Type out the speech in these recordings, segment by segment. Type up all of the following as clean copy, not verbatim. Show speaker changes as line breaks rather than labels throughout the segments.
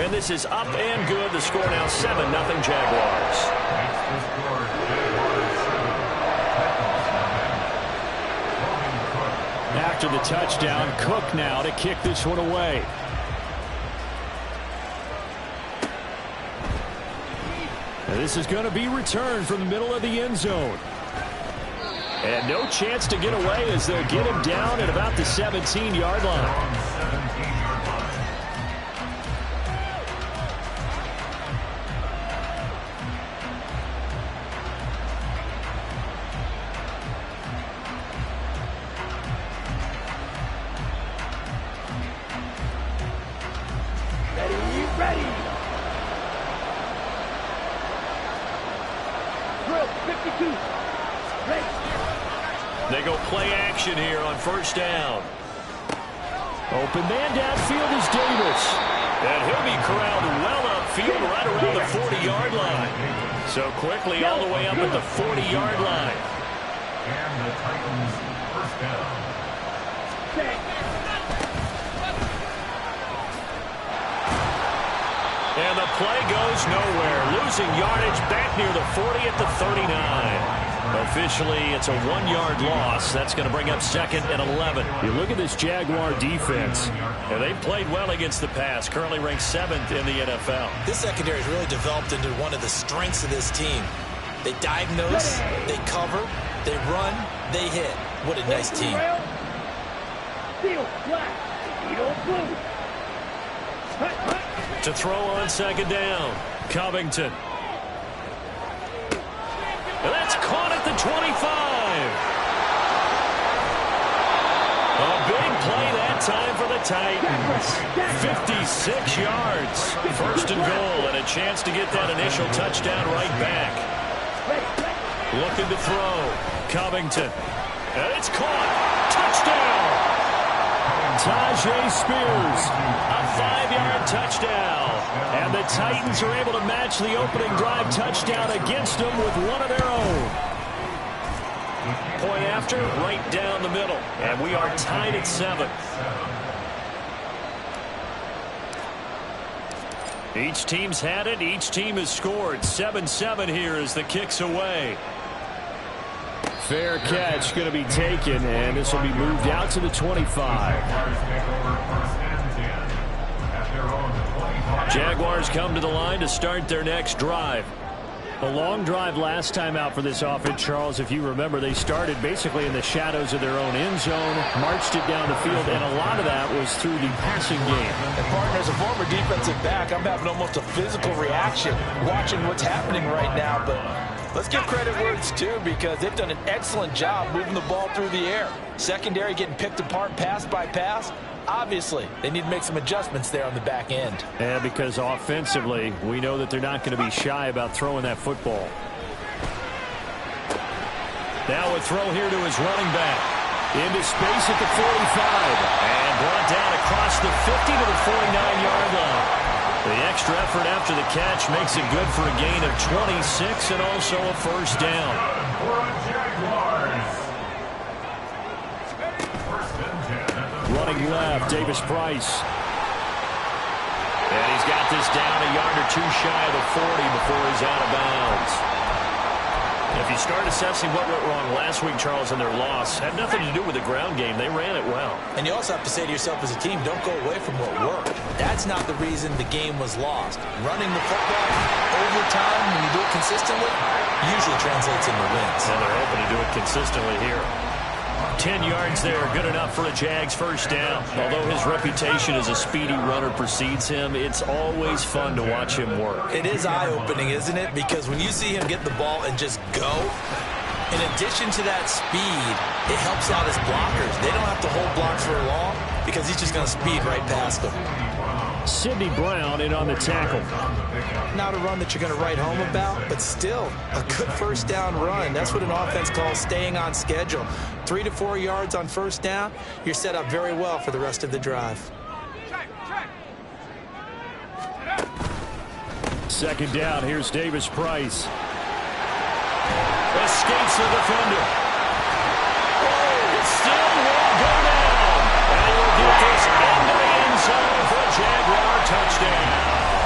And this is up and good. The score now 7-0 Jaguars. After the touchdown, Cook now to kick this one away. And this is going to be returned from the middle of the end zone. And no chance to get away as they'll get him down at about the 17-yard line. They go play action here on first down. Open man downfield is Davis. And he'll be corralled well upfield right around the 40-yard line. So quickly all the way up at the 40-yard line.
And the Titans first down.
And the play goes nowhere. Losing yardage back near the 40 at the 39. Officially, it's a 1-yard loss. That's going to bring up 2nd and 11. You look at this Jaguar defense. And they played well against the pass. Currently ranked 7th in the NFL.
This secondary has really developed into one of the strengths of this team. They diagnose, they cover, they run, they hit. What a nice team.
To throw on 2nd down, Covington. And that's caught at the 25. A big play that time for the Titans. 56 yards. First and goal, and a chance to get that initial touchdown right back. Looking to throw. Covington. And it's caught. Touchdown. Tajay Spears. A 5-yard touchdown. And the Titans are able to match the opening drive touchdown against them with one of their own. Point after, right down the middle. And we are tied at 7. Each team's had it. Each team has scored. 7-7 here as the kick's away. Fair catch going to be taken, and this will be moved out to the 25. Jaguars come to the line to start their next drive. A long drive last time out for this offense, Charles. If you remember, they started basically in the shadows of their own end zone, marched it down the field, and a lot of that was through the passing game.
And partner, as a former defensive back, I'm having almost a physical reaction watching what's happening right now. But let's give credit where it's due, because they've done an excellent job moving the ball through the air. Secondary getting picked apart pass by pass. Obviously, they need to make some adjustments there on the back end.
And because offensively, we know that they're not going to be shy about throwing that football. Now a throw here to his running back. Into space at the 45. And brought down across the 50 to the 49-yard line. The extra effort after the catch makes it good for a gain of 26 and also a first down. Running left, Davis Price. And he's got this down a yard or two shy of the 40 before he's out of bounds. If you start assessing what went wrong last week, Charles, in their loss, had nothing to do with the ground game. They ran it well.
And you also have to say to yourself as a team, don't go away from what worked. That's not the reason the game was lost. Running the football over time, when you do it consistently, usually translates into wins.
And they're hoping to do it consistently here. 10 yards there, good enough for a Jags first down. Although his reputation as a speedy runner precedes him, it's always fun to watch him work.
It is eye-opening, isn't it? Because when you see him get the ball and just go, in addition to that speed, it helps out his blockers. They don't have to hold blocks for long because he's just going to speed right past them.
Sidney Brown in on the tackle.
Not a run that you're going to write home about, but still a good first down run. That's what an offense calls staying on schedule. 3 to 4 yards on first down, you're set up very well for the rest of the drive.
Second down, here's Davis Price. Escapes the defender. Oh, it still won't go down. And he will get this into the end zone for a Jaguar touchdown.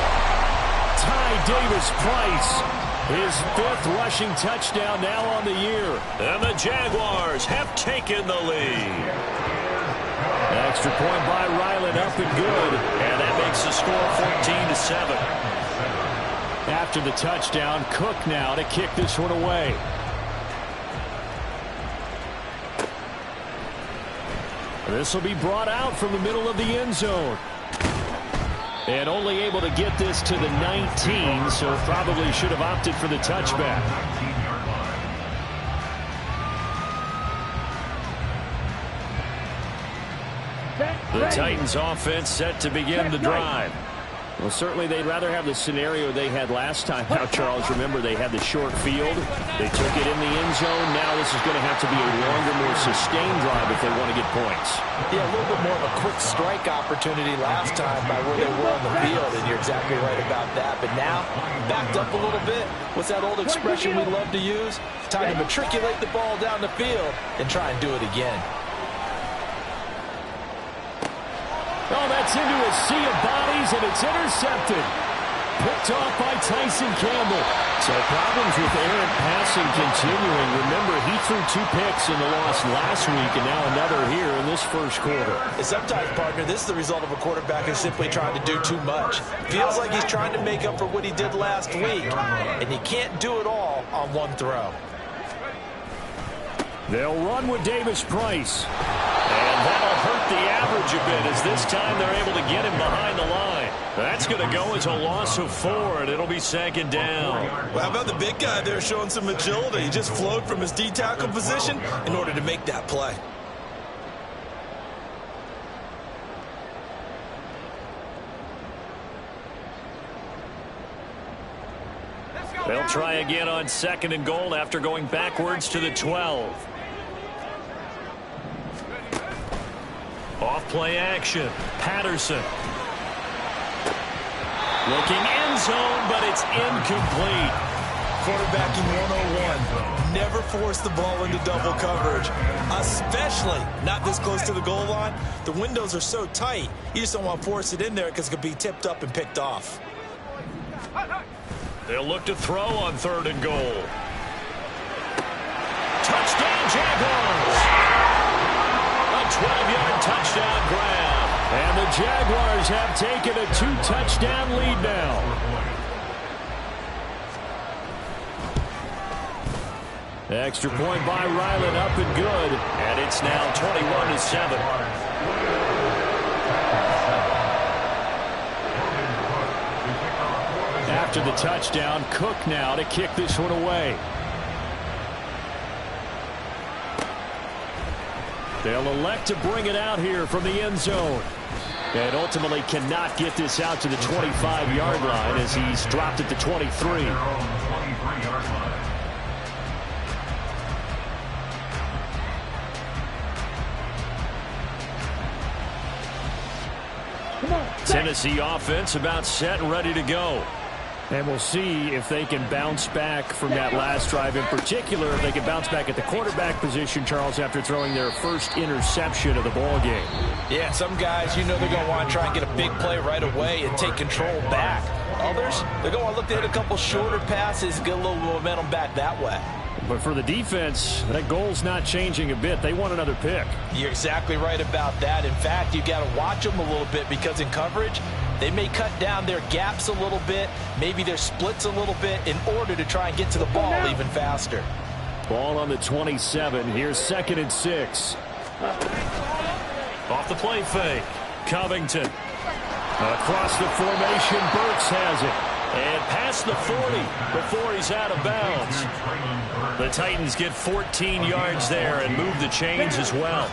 Davis-Price. His 5th rushing touchdown now on the year. And the Jaguars have taken the lead. Extra point by Ryland, up and good. And that makes the score 14-7. After the touchdown, Cook now to kick this one away. This will be brought out from the middle of the end zone. And only able to get this to the 19, so probably should have opted for the touchback. The Titans offense set to begin the drive. Well, certainly they'd rather have the scenario they had last time. Now, Charles, remember they had the short field. They took it in the end zone. Now this is going to have to be a longer, more sustained drive if they want to get points.
Yeah, a little bit more of a quick strike opportunity last time by where they were on the field, and you're exactly right about that. But now, backed up a little bit. What's that old expression we love to use? Time to matriculate the ball down the field and try and do it again.
Oh, that's into a sea of bodies, and it's intercepted. Picked off by Tyson Campbell. So problems with errant passing continuing. Remember, he threw 2 picks in the loss last week, and now another here in this first quarter.
And sometimes, partner, this is the result of a quarterback who's simply trying to do too much. Feels like he's trying to make up for what he did last week, and you can't do it all on one throw.
They'll run with Davis-Price. And that'll hurt the average a bit as this time they're able to get him behind the line. That's going to go as a loss of 4, and it'll be 2nd down.
Well, how about the big guy there showing some agility? He just flowed from his D-tackle position in order to make that play.
They'll try again on 2nd and goal after going backwards to the 12. Off play action. Patterson. Looking end zone, but it's incomplete.
Quarterbacking 101. Never force the ball into double coverage, especially not this close to the goal line. The windows are so tight, you just don't want to force it in there because it could be tipped up and picked off.
They'll look to throw on 3rd and goal. Touchdown, Jaguars! A 12-yard touchdown grab. And the Jaguars have taken a 2-touchdown lead now. Extra point by Ryland, up and good. And it's now 21-7. After the touchdown, Cook now to kick this one away. They'll elect to bring it out here from the end zone. And ultimately cannot get this out to the 25-yard line as he's dropped at the 23. Tennessee offense about set and ready to go. And we'll see if they can bounce back from that last drive. In particular, if they can bounce back at the quarterback position, Charles, after throwing their first interception of the ball game.
Yeah, some guys, you know they're going to want to try and get a big play right away and take control back. Others, they're going to want to look to hit a couple shorter passes, get a little momentum back that way.
But for the defense, that goal's not changing a bit. They want another pick.
You're exactly right about that. In fact, you got to watch them a little bit because in coverage, they may cut down their gaps a little bit, maybe their splits a little bit in order to try and get to the ball even faster.
Ball on the 27. Here's 2nd and 6. Off the play fake. Covington. Across the formation, Burks has it. And past the 40 before he's out of bounds. The Titans get 14 yards there and move the chains as well.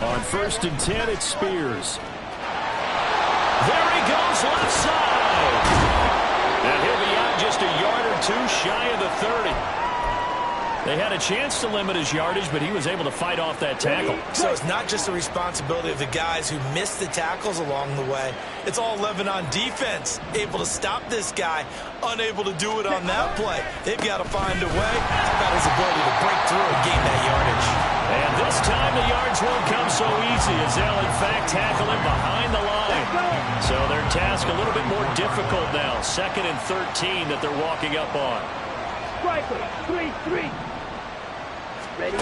On 1st and 10, it's Spears. There he goes, left side. And he'll be out just a yard or two shy of the 30. They had a chance to limit his yardage, but he was able to fight off that tackle.
So it's not just the responsibility of the guys who missed the tackles along the way. It's all living on defense. Able to stop this guy, unable to do it on that play. They've got to find a way. How about his ability to break through and gain that yardage?
And this time the yards won't come so easy as they'll, in fact, tackle him behind the line. So their task a little bit more difficult now. 2nd and 13 that they're walking up on.
Striker, 3-3. Ready?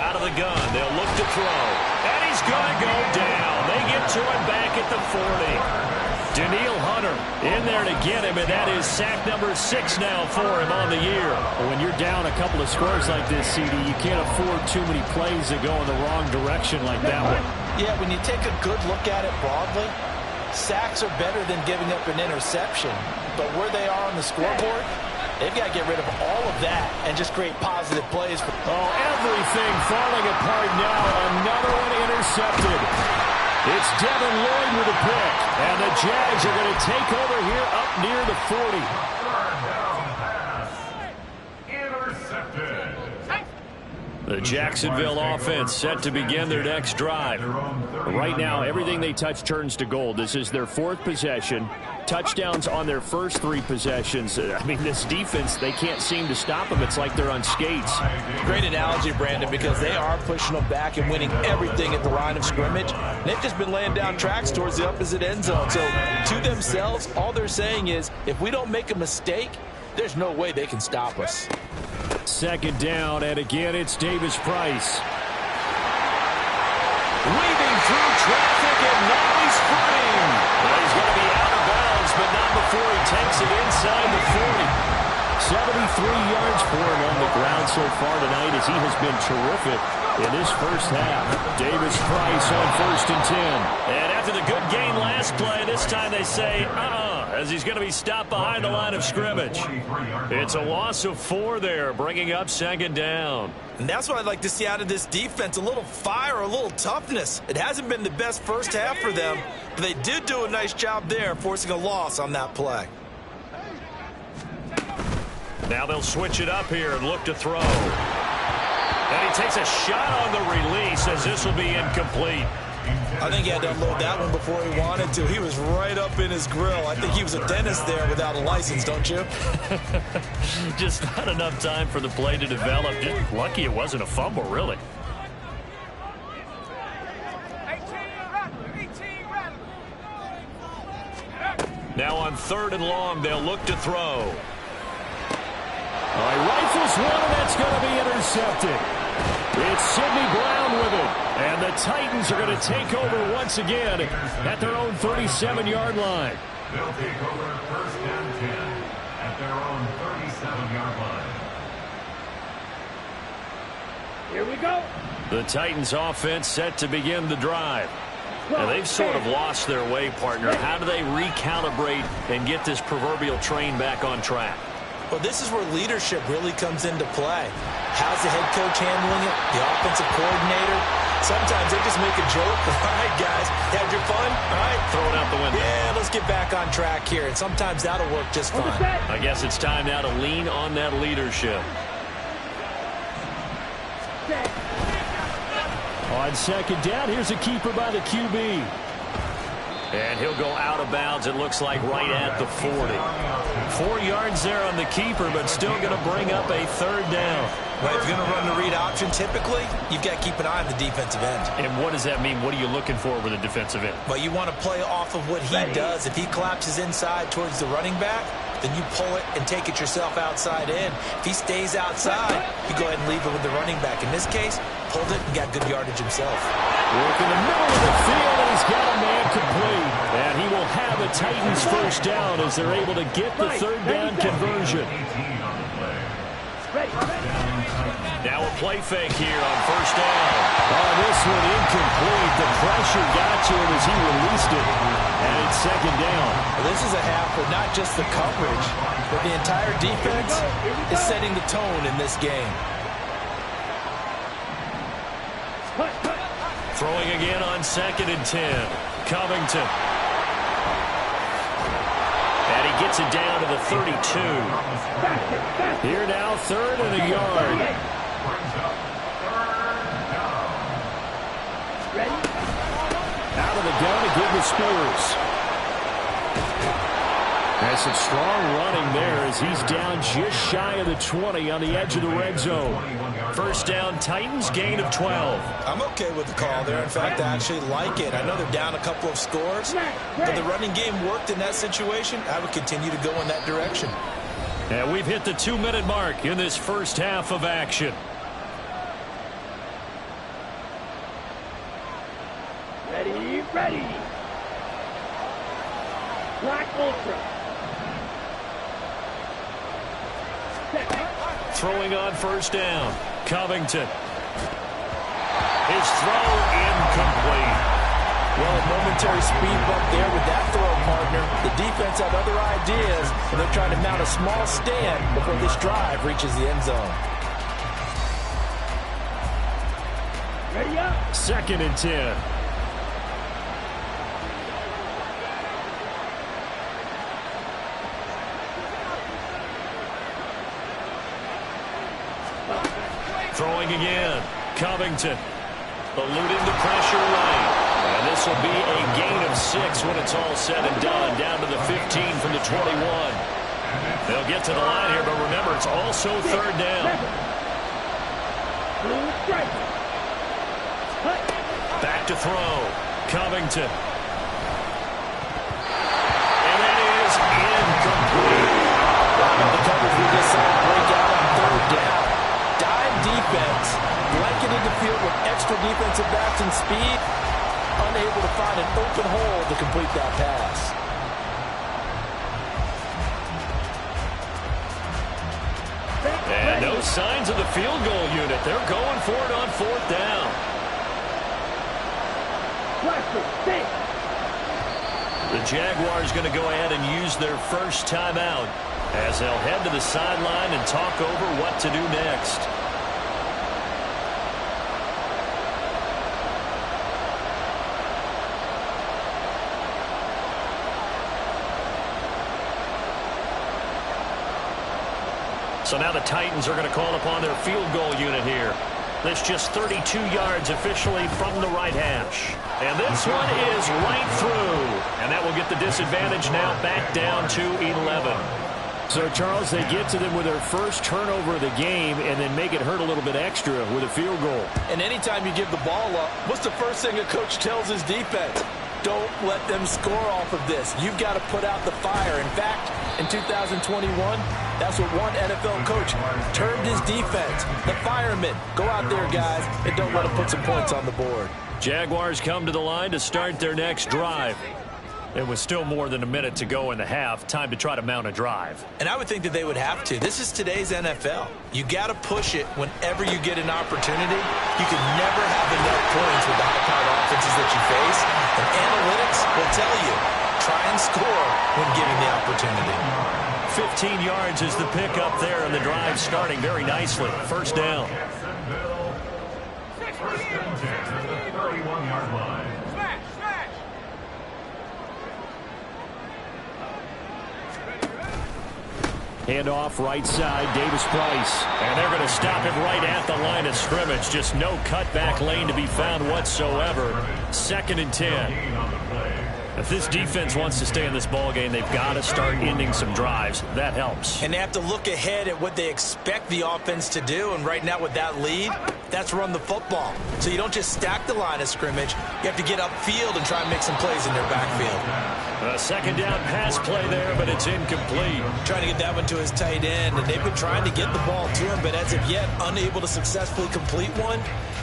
Out of the gun, they'll look to throw. And he's going to go down. They get to him back at the 40. Daniil Hunter in there to get him, and that is sack number 6 now for him on the year.
Well, when you're down a couple of scores like this, CD, you can't afford too many plays that go in the wrong direction like that one.
Yeah, when you take a good look at it broadly, sacks are better than giving up an interception. But where they are on the scoreboard, they've got to get rid of all of that and just create positive plays.
Oh, everything falling apart now. Another one intercepted. It's Devin Lloyd with a pick. And the Jags are going to take over here up near the 40.
Intercepted.
The Jacksonville offense set to begin their next drive. Right now, everything they touch turns to gold. This is their 4th possession. Touchdowns on their first 3 possessions. I mean, this defense, they can't seem to stop them. It's like they're on skates.
Great analogy, Brandon, because they are pushing them back and winning everything at the line of scrimmage. They've just been laying down tracks towards the opposite end zone. So to themselves, all they're saying is, if we don't make a mistake, there's no way they can stop us.
2nd down, and again, it's Davis Price. Weaving through traffic, and now he's footing. Well, he's going to be out of bounds, but not before he takes it inside the 40. 73 yards for him on the ground so far tonight as he has been terrific in this first half. Davis Price on 1st and 10. And after the good game last play, this time they say, as he's going to be stopped behind the line of scrimmage. It's a loss of 4 there, bringing up 2nd down.
And that's what I'd like to see out of this defense, a little fire, a little toughness. It hasn't been the best first half for them, but they did do a nice job there, forcing a loss on that play.
Now they'll switch it up here and look to throw. And he takes a shot on the release as this will be incomplete.
I think he had to unload that one before he wanted to. He was right up in his grill. I think he was a dentist there without a license, don't you?
Just not enough time for the play to develop. Just lucky it wasn't a fumble, really. Now on 3rd and long, they'll look to throw. He rifles one, and that's going to be intercepted. It's Sidney Brown with it. And the Titans are going to take over once again at their own 37-yard line.
They'll take over 1st and 10 at their own 37-yard line.
Here we go.
The Titans offense set to begin the drive. Now they've sort of lost their way, partner. How do they recalibrate and get this proverbial train back on track?
Well, this is where leadership really comes into play. How's the head coach handling it? The offensive coordinator? Sometimes they just make a joke. All right, guys, had your fun? All right.
Throw it out the window.
Yeah, let's get back on track here. And sometimes that'll work just fine.
I guess it's time now to lean on that leadership. On 2nd down, here's a keeper by the QB. And he'll go out of bounds, it looks like, right at the 40. 4 yards there on the keeper, but still going to bring up a 3rd down.
Well, if you're going to run the read option, typically, you've got to keep an eye on the defensive end.
And what does that mean? What are you looking for with a defensive end?
Well, you want to play off of what he does. If he collapses inside towards the running back, then you pull it and take it yourself outside in. If he stays outside, you go ahead and leave it with the running back. In this case, pulled it and got good yardage himself.
Work in the middle of the field, and he's got a man complete. And he will have a Titans 1st down as they're able to get the 3rd down conversion. Now a play fake here on 1st down. Oh, this one incomplete. The pressure got to him as he released it. And it's 2nd down.
Well, this is a half where not just the coverage, but the entire defense is setting the tone in this game.
Throwing again on 2nd and 10. Covington. And he gets gets it down to the 32.
Here now, 3rd and a yard. Out of the gun again with Spears. There's some strong running there as he's down just shy of the 20 on the edge of the red zone.
First down, Titans, gain of 12.
I'm okay with the call there. In fact, I actually like it. I know they're down a couple of scores, but the running game worked in that situation. I would continue to go in that direction.
And we've hit the 2-minute mark in this first half of action.
Ready. Black Ultra.
Throwing on first down. Covington. His throw incomplete.
Well, a momentary speed bump there with that throw, partner. The defense had other ideas, and they're trying to mount a small stand before this drive reaches the end zone.
Ready up.
2nd and 10.
Throwing again. Covington. Eluding the pressure right. And this will be a gain of 6 when it's all said and done. Down to the 15 from the 21. They'll get to the line here, but remember, it's also 3rd down. Back to throw. Covington. And it is incomplete.
The coverage we just saw break out on 3rd down. Dime defense, blanketed the field with extra defensive backs and speed, unable to find an open hole to complete that pass.
And no signs of the field goal unit. They're going for it on 4th down. The Jaguars going to go ahead and use their first timeout as they'll head to the sideline and talk over what to do next. So now the Titans are going to call upon their field goal unit here. That's just 32 yards officially from the right hash. And this one is right through. And that will get the disadvantage now back down to 11.
So, Charles, they get to them with their first turnover of the game and then make it hurt a little bit extra with a field goal.
And anytime you give the ball up, what's the first thing a coach tells his defense? Don't let them score off of this. You've got to put out the fire. In fact, in 2021, that's what one NFL coach termed his defense. The firemen. Go out there, guys, and don't let them put some points on the board.
Jaguars come to the line to start their next drive. It was still more than a minute to go in the half. Time to try to mount a drive.
And I would think that they would have to. This is today's NFL. You got to push it whenever you get an opportunity. You can never have enough points with the high-powered offenses that you face. And analytics will tell you, try and score when given the opportunity.
15 yards is the pickup there, and the drive starting very nicely. First down.
First and 10 at the 31-yard line.
Handoff right side, Davis Price.
And they're going to stop him right at the line of scrimmage. Just no cutback lane to be found whatsoever. 2nd and 10. If this defense wants to stay in this ballgame, they've got to start ending some drives. That helps.
And they have to look ahead at what they expect the offense to do. And right now with that lead, that's run the football. So you don't just stack the line of scrimmage. You have to get upfield and try and make some plays in their backfield.
A 2nd down pass play there, but it's incomplete.
Trying to get that one to his tight end, and they've been trying to get the ball to him, but as of yet, unable to successfully complete one.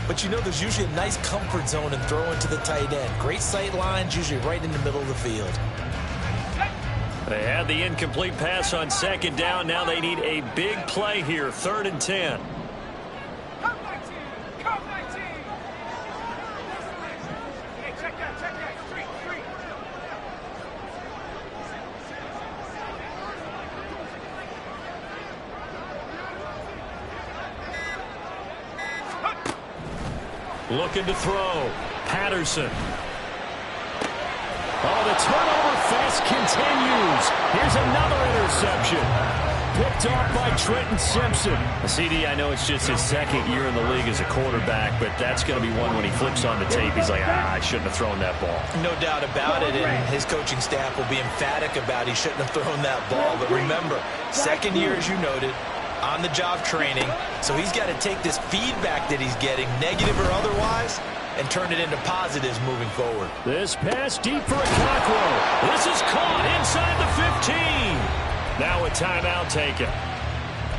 But you know there's usually a nice comfort zone in throwing to the tight end. Great sight lines, usually right in the middle of the field.
They had the incomplete pass on 2nd down. Now they need a big play here, 3rd and 10. Looking to throw. Patterson.
Oh, the turnover fest continues. Here's another interception. Picked off by Trenton Simpson.
CD, I know it's just his second year in the league as a quarterback, but that's going to be one when he flips on the tape. He's like, I shouldn't have thrown that ball.
No doubt about it, and his coaching staff will be emphatic about he shouldn't have thrown that ball. But remember, second year, as you noted, on-the-job training, so he's got to take this feedback that he's getting, negative or otherwise, and turn it into positives moving forward.
This pass deep for a Cockrell.
This is caught inside the 15. Now a timeout taken.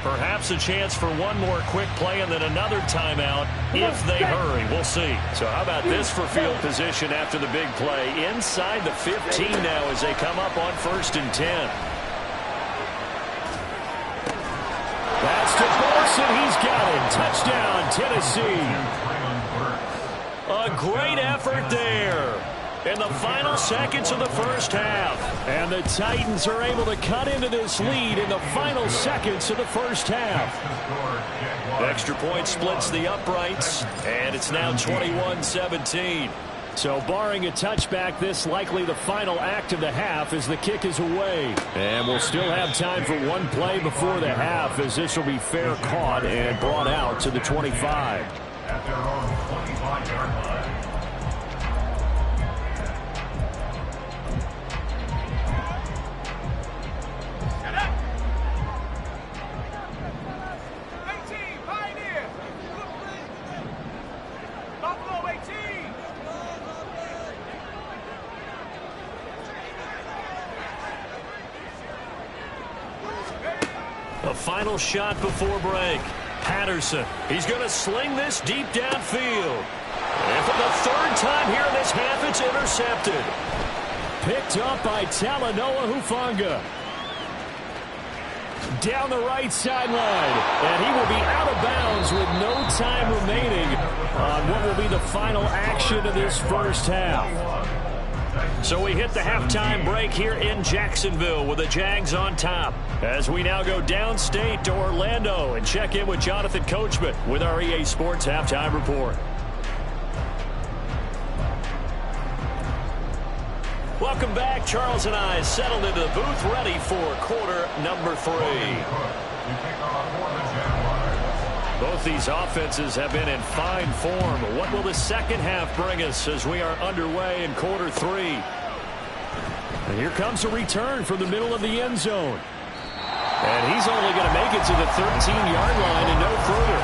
Perhaps a chance for one more quick play and then another timeout if they hurry. We'll see. So how about this for field position after the big play? Inside the 15 now as they come up on 1st and 10.
That's to Burks, and he's got it. Touchdown, Tennessee.
A great effort there in the final seconds of the first half.
And the Titans are able to cut into this lead in the final seconds of the first half.
Extra point splits the uprights, and it's now 21-17.
So barring a touchback, this likely the final act of the half as the kick is away. And we'll still have time for one play before the half as this will be fair caught and brought out to the 25.
At their own 25-yard line.
A final shot before break. Patterson, he's going to sling this deep downfield. And for the third time here in this half, it's intercepted.
Picked up by Talanoa Hufanga. Down the right sideline. And he will be out of bounds with no time remaining on what will be the final action of this first half.
So we hit the halftime break here in Jacksonville with the Jags on top. As we now go downstate to Orlando and check in with Jonathan Coachman with our EA Sports Halftime Report. Welcome back. Charles and I settled into the booth ready for quarter number 3. Both these offenses have been in fine form. What will the second half bring us as we are underway in quarter 3?
And here comes a return from the middle of the end zone. And he's only going to make it to the 13-yard line and no further.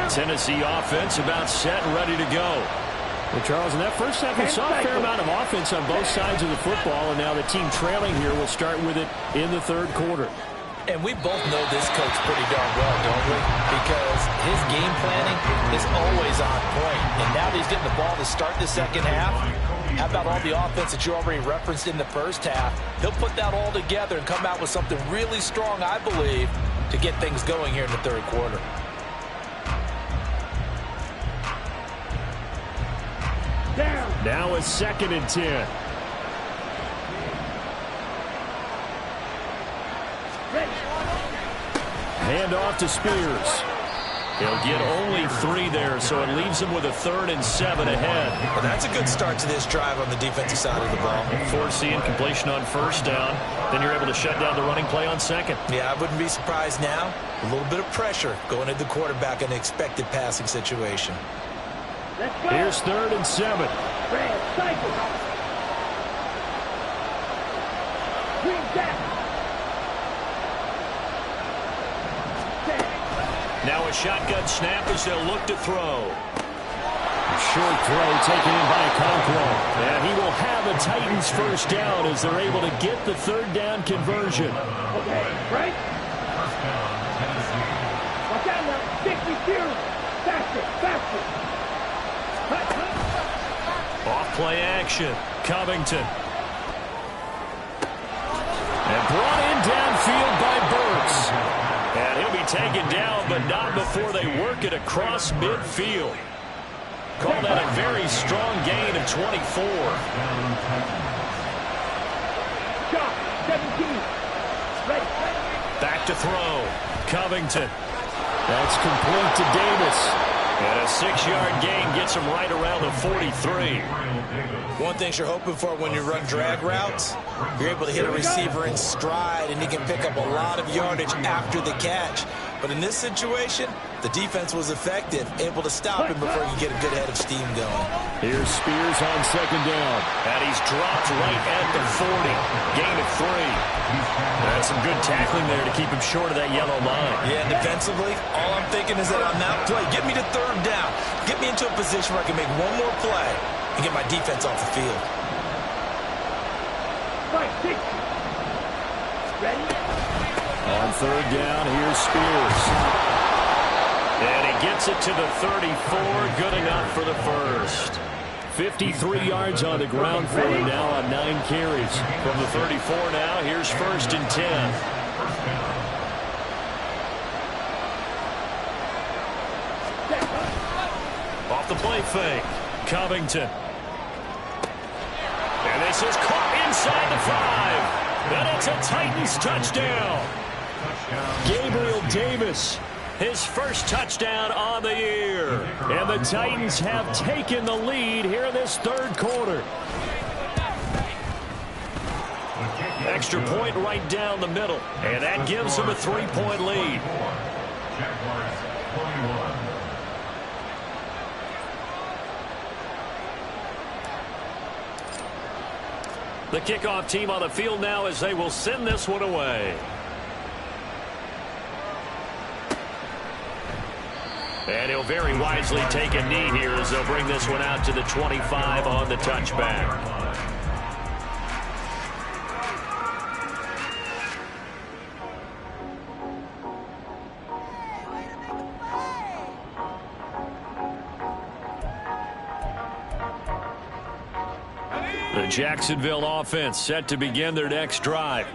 Tennessee offense about set and ready to go. Well, Charles, in that first half, we saw a fair amount of offense on both sides of the football, and now the team trailing here will start with it in the third quarter.
And we both know this coach pretty darn well, don't we? Because his game planning is always on point. And now that he's getting the ball to start the second half, how about all the offense that you already referenced in the first half? He'll put that all together and come out with something really strong, I believe, to get things going here in the third quarter.
Now it's 2nd and 10. Hand off to Spears. He'll get only 3 there, so it leaves him with a 3rd and 7 ahead.
Well, that's a good start to this drive on the defensive side of the ball.
Forcing incompletion on first down. Then you're able to shut down the running play on second.
Yeah, I wouldn't be surprised now. A little bit of pressure going at the quarterback in an expected passing situation.
Here's 3rd and 7.
Now a shotgun snap as they'll look to throw.
Short throw taken in by Conklin. And he will have a Titans first down as they're able to get the 3rd down conversion.
Okay, right?
First down, Tennessee.
Watch out now. 62. Faster.
Off play action. Covington. And brought in downfield by Burks. And he'll be taken down, but not before they work it across midfield. Call that a very strong gain of 24.
Shot, 17. Ready.
Back to throw. Covington.
That's complete to Davis.
And a 6-yard gain gets him right around the 43.
One thing you're hoping for when you run drag routes, you're able to hit a receiver in stride, and he can pick up a lot of yardage after the catch. But in this situation, the defense was effective, able to stop him before he could get a good head of steam going.
Here's Spears on second down.
And he's dropped right at the 40. Gain of 3. That's some good tackling there to keep him short of that yellow line.
Yeah, defensively, all I'm thinking is that on that play, get me to third down. Get me into a position where I can make one more play and get my defense off the field.
Right, 6. Ready?
On third down, here's Spears.
And he gets it to the 34. Good enough for the first.
53 yards on the ground for him now on 9 carries.
From the 34 now, here's 1st and 10. Off the play fake. Covington. And this is caught inside the 5. And it's a Titans touchdown.
Gabriel Davis.
His first touchdown on the year.
And the Titans have taken the lead here in this third quarter.
Extra point right down the middle. And that gives him a 3-point lead. The kickoff team on the field now as they will send this one away. And he'll very wisely take a knee here as they'll bring this one out to the 25 on the touchback. The Jacksonville offense set to begin their next drive.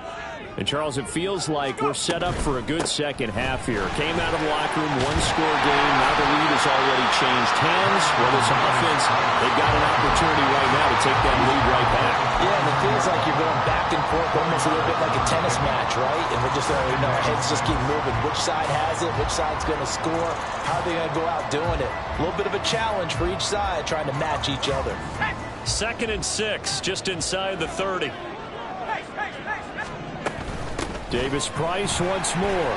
And, Charles, it feels like we're set up for a good second half here. Came out of the locker room, one-score game. Now the lead has already changed hands. Well, this offense, they've got an opportunity right now to take that lead right back.
Yeah, and it feels like you're going back and forth almost a little bit like a tennis match, right? And we're just, our heads just keep moving. Which side has it? Which side's going to score? How are they going to go out doing it? A little bit of a challenge for each side trying to match each other.
2nd and 6, just inside the 30.
Davis-Price once more.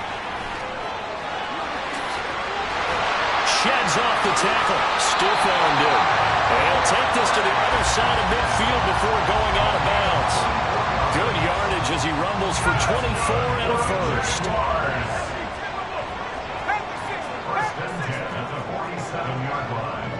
Sheds off the tackle. Stiff-armed him. And he'll take this to the other side of midfield before going out of bounds. Good yardage as he rumbles for 24 and a first.
First and 10 at the 47-yard line.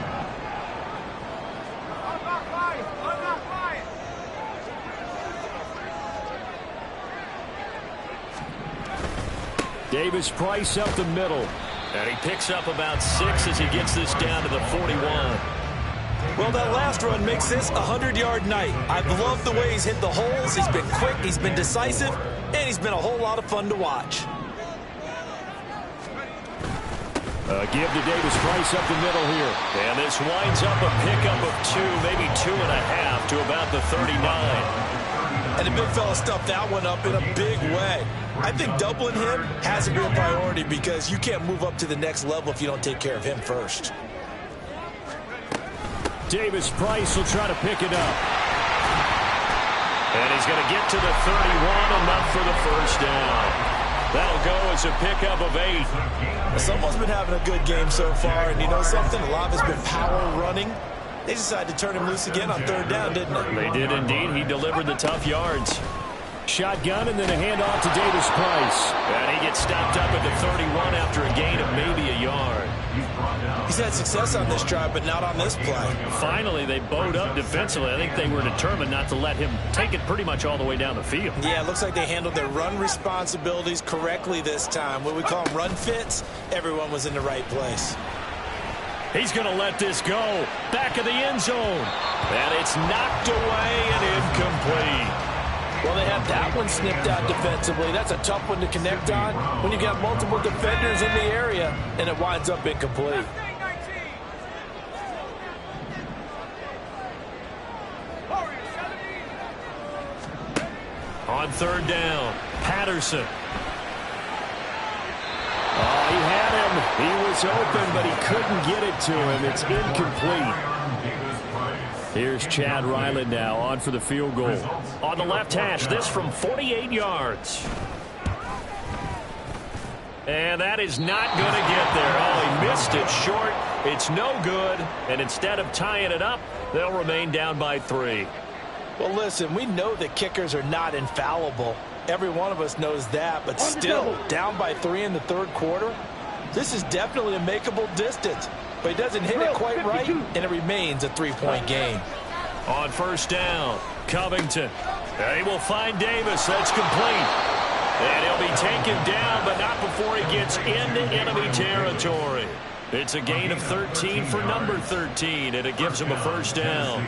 Davis-Price up the middle.
And he picks up about 6 as he gets this down to the 41.
Well, that last run makes this a 100-yard night. I've loved the way he's hit the holes. He's been quick, he's been decisive, and he's been a whole lot of fun to watch.
Give to Davis-Price up the middle here.
And this winds up a pickup of 2, maybe 2.5 to about the 39.
And the big fella stuffed that one up in a big way. I think doubling him has to be a priority because you can't move up to the next level if you don't take care of him first.
Davis-Price will try to pick it up.
And he's going to get to the 31, enough for the first down. That'll go as a pickup of 8.
Someone's been having a good game so far, and you know something? A lot of it's been power running. They decided to turn him loose again on third down, didn't they?
They did indeed. He delivered the tough yards.
Shotgun and then a handoff to Davis-Price.
And he gets stopped up at the 31 after a gain of maybe a yard.
He's had success on this drive, but not on this play.
Finally, they bowed up defensively. I think they were determined not to let him take it pretty much all the way down the field.
Yeah, it looks like they handled their run responsibilities correctly this time. What we call them run fits, everyone was in the right place.
He's going to let this go. Back of the end zone. And it's knocked away and incomplete.
Well, they have that one snipped out defensively. That's a tough one to connect on when you got multiple defenders in the area, and it winds up incomplete.
On third down, Patterson.
Oh, he had him. He was open, but he couldn't get it to him. It's incomplete. Here's Chad Ryland now on for the field goal. On the left hash, this from 48 yards. And that is not going to get there. Oh, he missed it short. It's no good. And instead of tying it up, they'll remain down by 3.
Well, listen, we know that kickers are not infallible. Every one of us knows that. But still, down by 3 in the third quarter, this is definitely a makeable distance. But he doesn't hit it quite right, and it remains a 3-point game.
On first down, Covington. He will find Davis. That's complete. And he'll be taken down, but not before he gets into enemy territory. It's a gain of 13 for number 13, and it gives him a first down.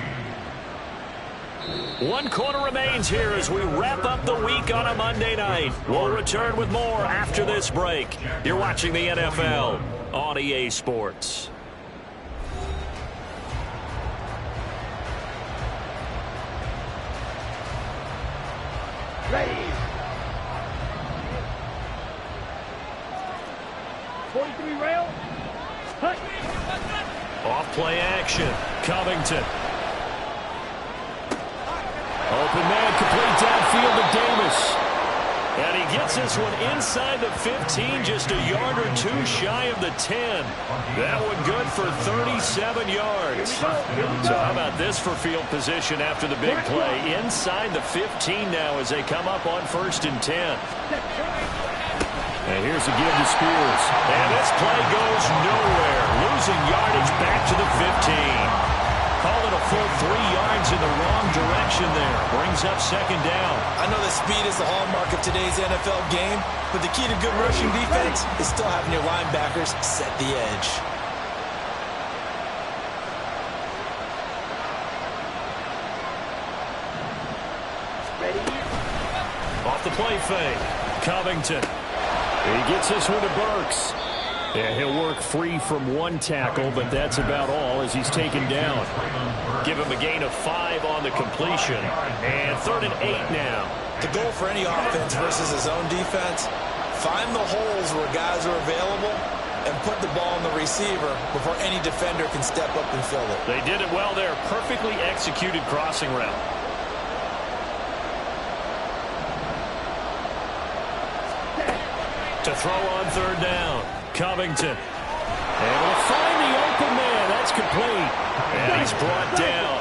1 quarter remains here as we wrap up the week on a Monday night. We'll return with more after this break. You're watching the NFL on EA Sports.
Ready. 43 rail. Hut.
Off play action. Covington.
Open man, complete downfield to Davis.
And he gets this one inside the 15, just a yard or 2 shy of the 10. That one good for 37 yards. So how about this for field position after the big play? Inside the 15 now as they come up on 1st and 10.
And here's a give to Spears.
And this play goes nowhere. Losing yardage back to the 15. Call it a full 3 yards in the wrong direction there. Brings up 2nd down.
I know that speed is the hallmark of today's NFL game, but the key to good rushing defense is still having your linebackers set the edge.
Ready.
Off the play fake. Covington.
He gets this one to Burks. Yeah, he'll work free from 1 tackle, but that's about all as he's taken down.
Give him a gain of 5 on the completion. And 3rd and 8 now.
The goal for any offense versus his own defense, find the holes where guys are available and put the ball on the receiver before any defender can step up and fill it.
They did it well there. Perfectly executed crossing route. To throw on 3rd down. Covington. And will find the open man. That's complete. And he's brought down.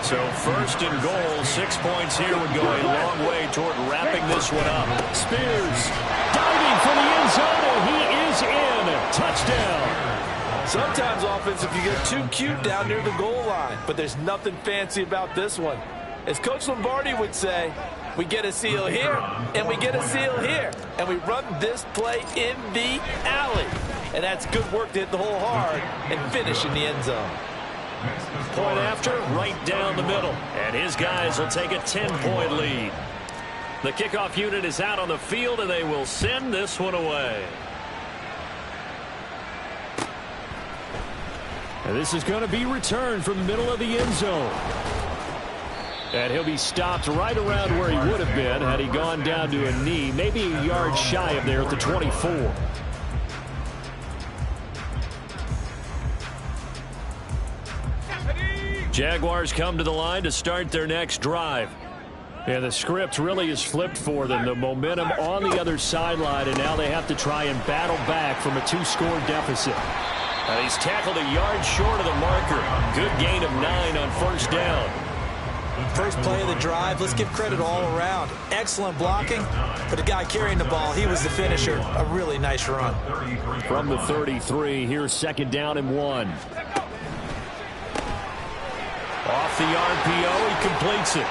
So 1st and goal, 6 points here would go a long way toward wrapping this one up.
Spears diving for the end zone, and he is in. Touchdown.
Sometimes offense, if you get too cute down near the goal line, but there's nothing fancy about this one. As Coach Lombardi would say, we get a seal here, and we get a seal here. And we run this play in the alley. And that's good work to hit the hole hard and finish in the end zone.
Point after, right down the middle. And his guys will take a 10-point lead. The kickoff unit is out on the field, and they will send this one away.
And this is going to be returned from the middle of the end zone. And he'll be stopped right around where he would have been had he gone down to a knee, maybe a yard shy of there at the 24.
Jaguars come to the line to start their next drive.
And the script really is flipped for them. The momentum on the other sideline, and now they have to try and battle back from a 2-score deficit.
And he's tackled a yard short of the marker. Good gain of 9 on 1st down.
First play of the drive, let's give credit all around. Excellent blocking, but the guy carrying the ball, he was the finisher. A really nice run.
From the 33, here's 2nd down and 1.
Off the RPO, he completes it.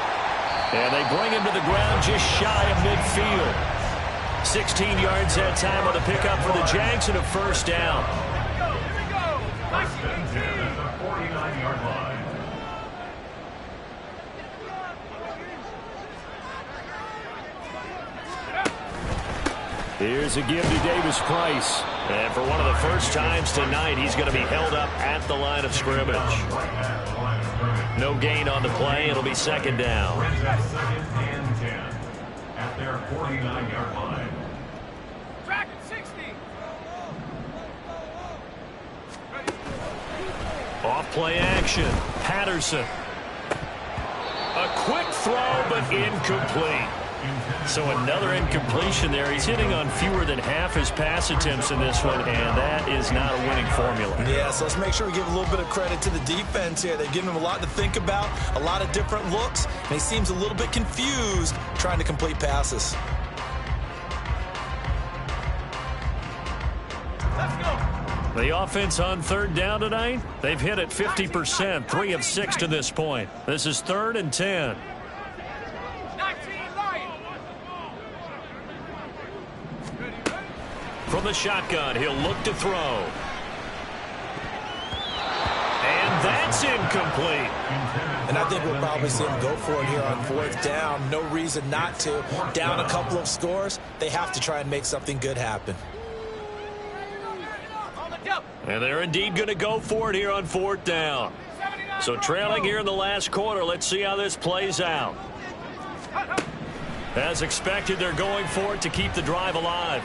And they bring him to the ground just shy of midfield. 16 yards that time on the pickup for the Jags and a 1st down.
First and 10 at the 49-yard line.
Here's a give to Davis Price.
And for one of the first times tonight, he's going to be held up at the line of scrimmage. No gain on the play. It'll be 2nd down.
2nd and 10 at their 49-yard line.
Track 60.
Off play action. Patterson. A quick throw, but incomplete. So another incompletion there. He's hitting on fewer than half his pass attempts in this one, and that is not a winning formula.
Yeah, so let's make sure we give a little bit of credit to the defense here. They've given him a lot to think about, a lot of different looks, and he seems a little bit confused trying to complete passes.
Let's go.
The offense on third down tonight, they've hit it 50%, 3 of 6 to this point. This is 3rd and 10. From the shotgun, he'll look to throw. And that's incomplete.
And I think we'll probably see him go for it here on 4th down. No reason not to. Down a couple of scores, they have to try and make something good happen.
And they're indeed going to go for it here on 4th down. So trailing here in the last quarter, let's see how this plays out. As expected, they're going for it to keep the drive alive.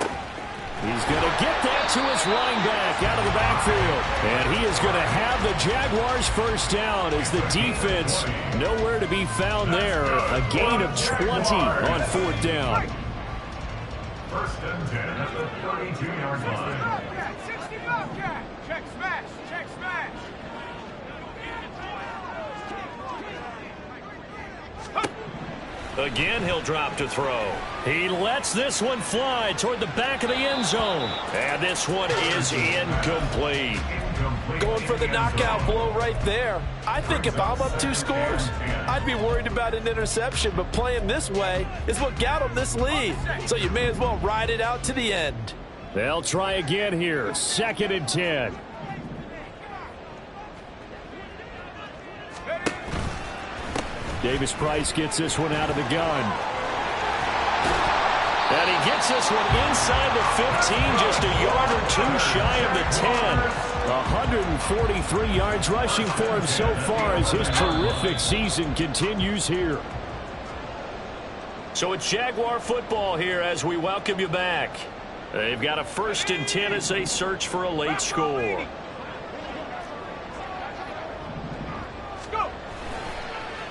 He's going to get that to his running back out of the backfield. And he is going to have the Jaguars first down as the defense nowhere to be found there. A gain of 20 on 4th down.
1st and 10 at the 32-yard line.
60 Bobcat. Check smash. Check smash.
Again, he'll drop to throw. He lets this one fly toward the back of the end zone. And this one is incomplete.
Going for the knockout blow right there. I think if I'm up 2 scores, I'd be worried about an interception, but playing this way is what got him this lead. So you may as well ride it out to the end.
They'll try again here. 2nd and 10. Davis Price gets this one out of the gun.
And he gets this one inside the 15, just a yard or 2 shy of the 10.
143 yards rushing for him so far as his terrific season continues here.
So it's Jaguar football here as we welcome you back. They've got a 1st and 10 as they search for a late score.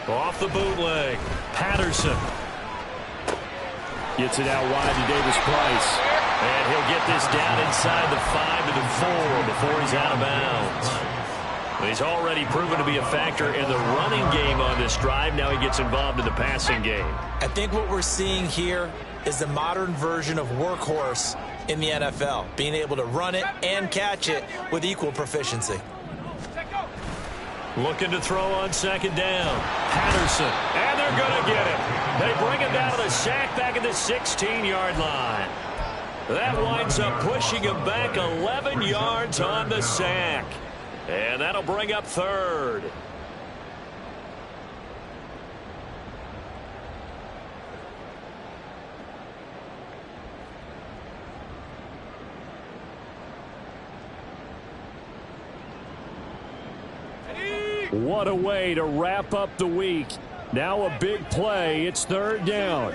Off the bootleg, Patterson.
Gets it out wide to Davis Price.
And he'll get this down inside the 5 to the 4 before he's out of bounds. He's already proven to be a factor in the running game on this drive. Now he gets involved in the passing game.
I think what we're seeing here is the modern version of workhorse in the NFL, being able to run it and catch it with equal proficiency.
Looking to throw on 2nd down. Patterson. And they're going to get him. They bring him down to the sack back at the 16-yard line. That winds up pushing him back 11 yards on the sack. And that'll bring up 3rd.
What a way to wrap up the week. Now a big play. It's 3rd down.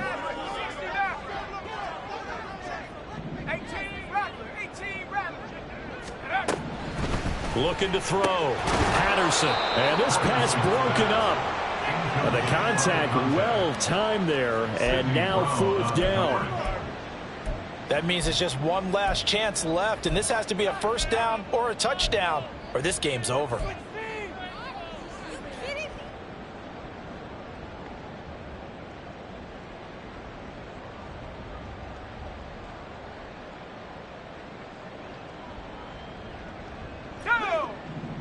18
Looking to throw. Patterson.
And this pass broken up. The contact well timed there. And now 4th down.
That means it's just one last chance left, and this has to be a 1st down or a touchdown, or this game's over.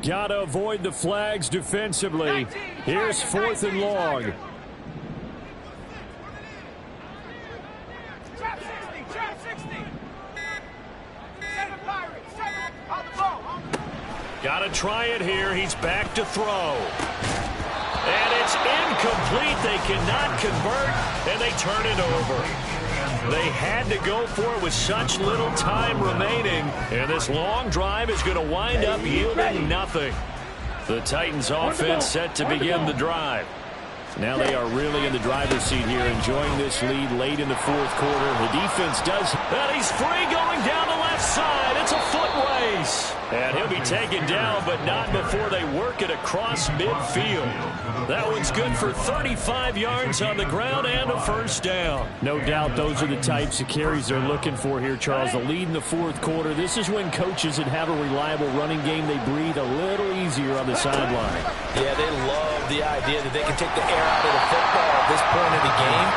Got to avoid the flags defensively. Here's 4th and long.
Trap 60, trap 60. 7 Pirates, 7 on the ball.
Got to try it here. He's back to throw. And it's incomplete. They cannot convert, and they turn it over. They had to go for it with such little time remaining, and this long drive is going to wind up yielding nothing. The Titans offense set to begin the drive.
Now they are really in the driver's seat here, enjoying this lead late in the 4th quarter. The defense does.
And he's free going down the left side. It's a foot race. space. And he'll be taken down, but not before they work it across midfield. That one's good for 35 yards on the ground and a first down.
No doubt those are the types of carries they're looking for here, Charles. The lead in the fourth quarter. This is when coaches that have a reliable running game, they breathe a little easier on the sideline.
Yeah, they love the idea that they can take the air out of the football at this point of the game.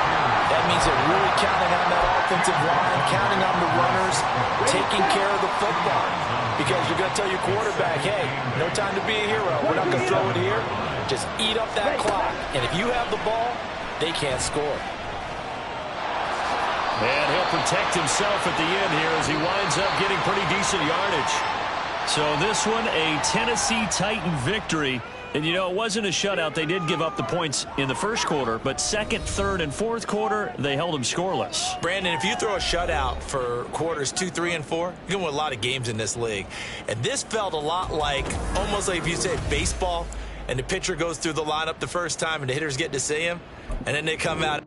That means they're really counting on that offensive line, counting on the runners, taking care of the football. Because you're going to tell your quarterback, hey, no time to be a hero. We're not going to throw it here. Just eat up that clock. And if you have the ball, they can't score.
And he'll protect himself at the end here as he winds up getting pretty decent yardage. So this one, a Tennessee Titan victory. And, you know, it wasn't a shutout. They did give up the points in the first quarter, but second, third, and fourth quarter, they held them scoreless.
Brandon, if you throw a shutout for quarters 2, 3, and 4, you can win a lot of games in this league. And this felt a lot like, almost like if you said baseball, and the pitcher goes through the lineup the first time, and the hitters get to see him, and then they come out.